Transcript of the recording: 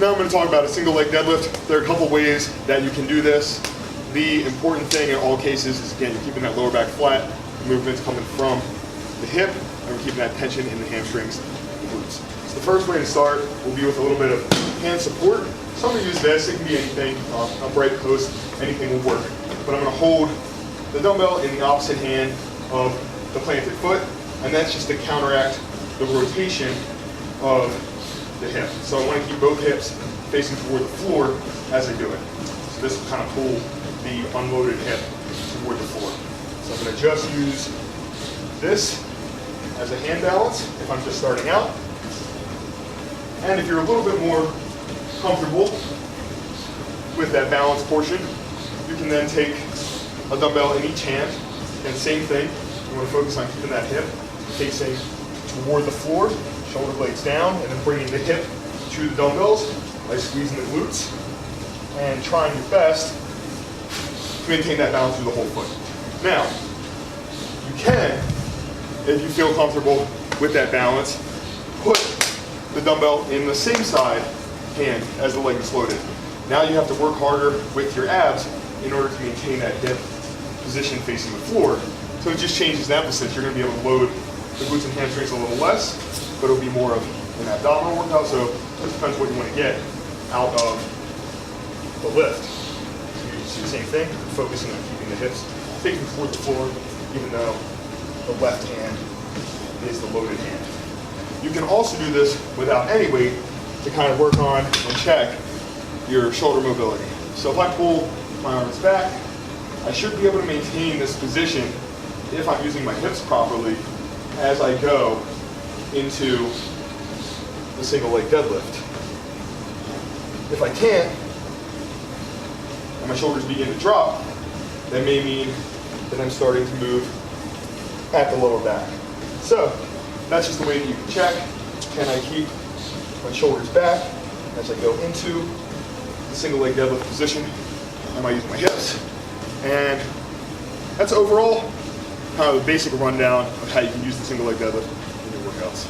now I'm going to talk about a single leg deadlift. There are a couple ways that you can do this. The important thing in all cases is, again, you're keeping that lower back flat, the movement's coming from the hip, and we're keeping that tension in the hamstrings and glutes. So the first way to start will be with a little bit of hand support. So I'm going to use this. It can be anything, upright, post, anything will work. But I'm going to hold the dumbbell in the opposite hand of the planted foot, and that's just to counteract the rotation of the hip. So I want to keep both hips facing toward the floor as I do it. So this will kind of pull the unloaded hip toward the floor. So I'm going to just use this as a hand balance if I'm just starting out. And if you're a little bit more comfortable with that balance portion, you can then take a dumbbell in each hand, and same thing, you want to focus on keeping that hip facing toward the floor, shoulder blades down, and then bringing the hip to the dumbbells by squeezing the glutes and trying your best to maintain that balance through the whole foot. Now, you can, if you feel comfortable with that balance, put the dumbbell in the same side hand as the leg is loaded. Now you have to work harder with your abs in order to maintain that hip position facing the floor. So it just changes the emphasis. You're going to be able to load the glutes and hamstrings a little less, but it'll be more of an abdominal workout. So it depends what you want to get out of the lift. So you do the same thing, focusing on keeping the hips facing toward the floor, even though the left hand is the loaded hand. You can also do this without any weight to kind of work on and check your shoulder mobility. So if I pull my arms back, I should be able to maintain this position if I'm using my hips properly as I go into the single leg deadlift. If I can't, and my shoulders begin to drop, that may mean that I'm starting to move at the lower back. So that's just the way that you can check. Can I keep my shoulders back as I go into the single leg deadlift position? Am I using my hips? And that's overall kind of a basic rundown of how you can use the single leg deadlift in your workouts.